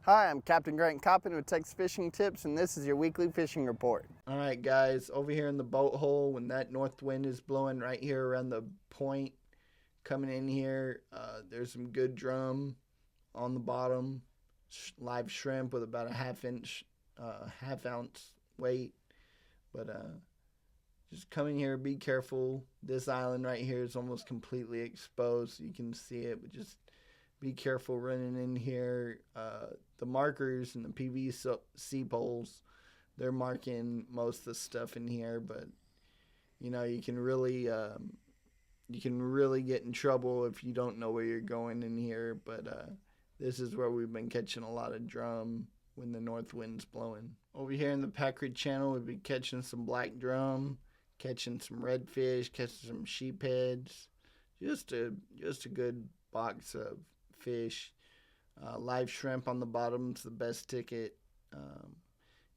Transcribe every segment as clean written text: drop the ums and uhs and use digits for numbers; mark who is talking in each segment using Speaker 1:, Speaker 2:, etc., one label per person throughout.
Speaker 1: Hi, I'm Captain Grant Coppin with Texas Fishing Tips, and this is your weekly fishing report.
Speaker 2: All right, guys, over here in the boat hole, when that north wind is blowing right here around the point, coming in here, there's some good drum on the bottom, live shrimp with about a half ounce weight. But just come in here, be careful. This island right here is almost completely exposed. You can see it, but just be careful running in here. The markers and the PVC poles, they're marking most of the stuff in here, but you know, you can really get in trouble if you don't know where you're going in here. But this is where we've been catching a lot of drum when the north wind's blowing. Over here in the Packard Channel, we've been catching some black drum, catching some redfish, catching some sheepheads. Just a good box of fish. Live shrimp on the bottom's the best ticket.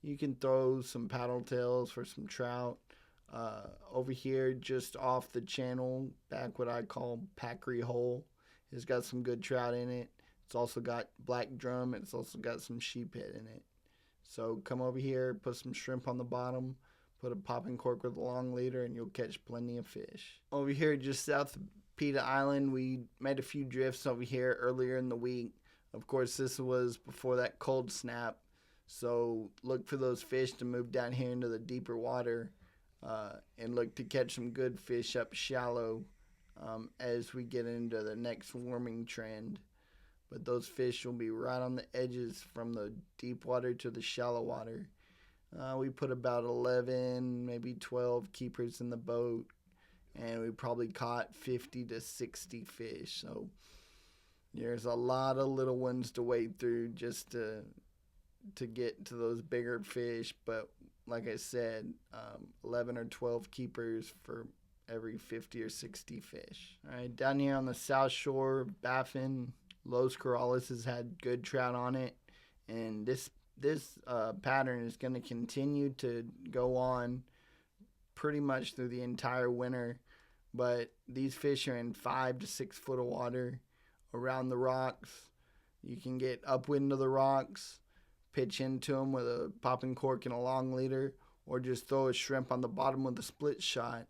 Speaker 2: You can throw some paddle tails for some trout. Over here, just off the channel, back what I call Packery Hole, it's got some good trout in it. It's also got black drum. It's also got some sheephead in it. So come over here, put some shrimp on the bottom, put a popping cork with a long leader, and you'll catch plenty of fish. Over here, just south of Pita Island, we made a few drifts over here earlier in the week. Of course, this was before that cold snap, so look for those fish to move down here into the deeper water, and look to catch some good fish up shallow as we get into the next warming trend. But those fish will be right on the edges from the deep water to the shallow water. We put about 11, maybe 12 keepers in the boat, and we probably caught 50 to 60 fish. So there's a lot of little ones to wade through just to get to those bigger fish. But like I said, 11 or 12 keepers for every 50 or 60 fish. All right, down here on the south shore, Baffin, Los Corrales has had good trout on it, and this pattern is going to continue to go on pretty much through the entire winter. But these fish are in 5 to 6 foot of water around the rocks. You can get upwind of the rocks, pitch into them with a popping cork and a long leader, or just throw a shrimp on the bottom with a split shot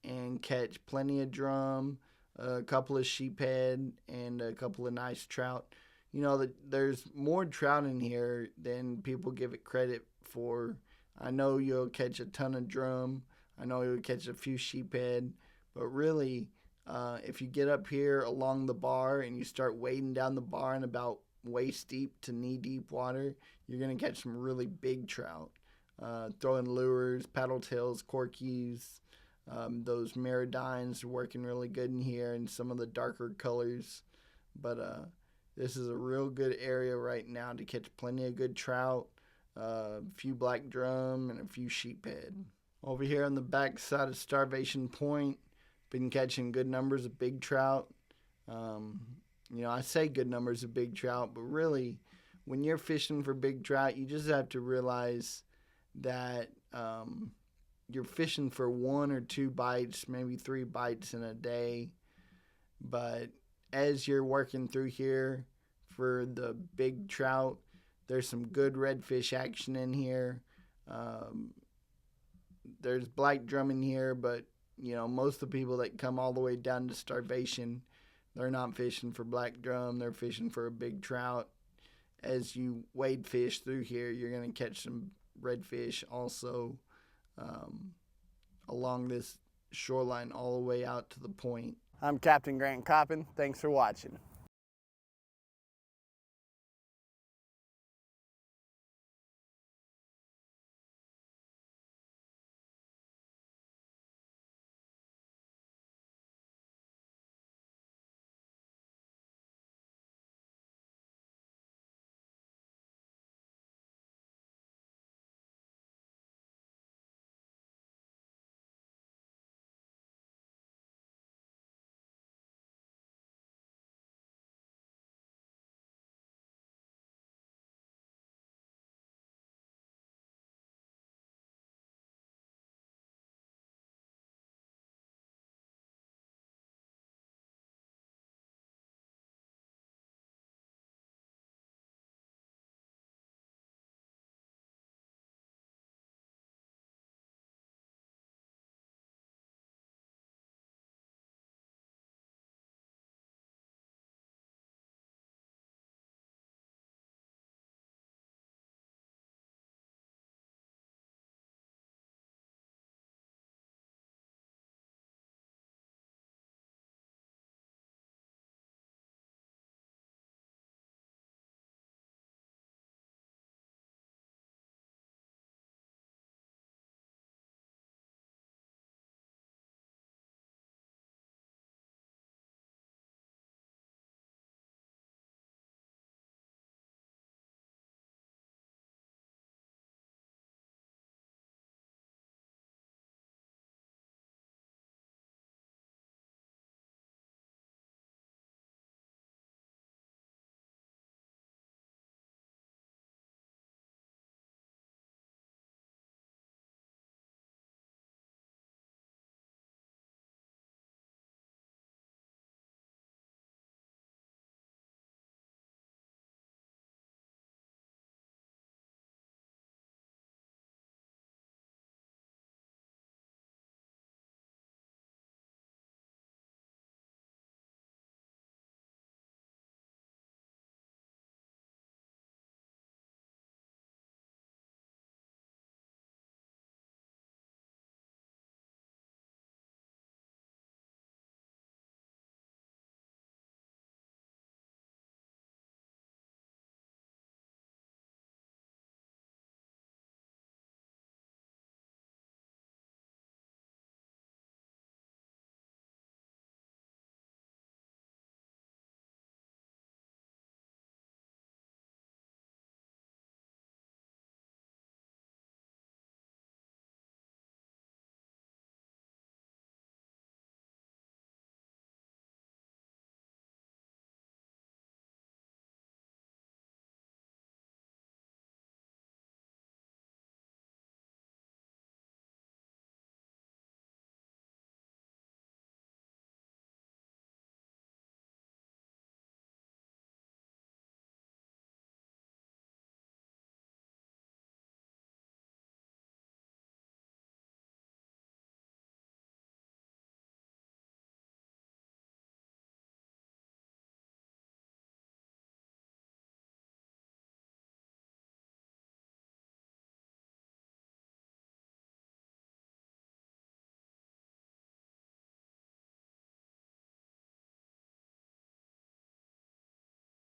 Speaker 2: and catch plenty of drum, a couple of sheephead, and a couple of nice trout. You know, there's more trout in here than people give it credit for. I know you'll catch a ton of drum. I know you'll catch a few sheephead. But really, if you get up here along the bar and you start wading down the bar in about waist deep to knee deep water, you're going to catch some really big trout. Throwing lures, paddle tails, corkies, those Meridines are working really good in here, and some of the darker colors. But this is a real good area right now to catch plenty of good trout, a few black drum, and a few sheephead. Over here on the back side of Starvation Point, been catching good numbers of big trout. You know, I say good numbers of big trout, but really, when you're fishing for big trout, you just have to realize that you're fishing for 1 or 2 bites, maybe 3 bites in a day. But as you're working through here for the big trout, there's some good redfish action in here. There's black drum in here, but you know, most of the people that come all the way down to Starvation, they're not fishing for black drum. They're fishing for a big trout. As you wade fish through here, you're going to catch some redfish also along this shoreline all the way out to the point.
Speaker 1: I'm Captain Grant Coppin. Thanks for watching.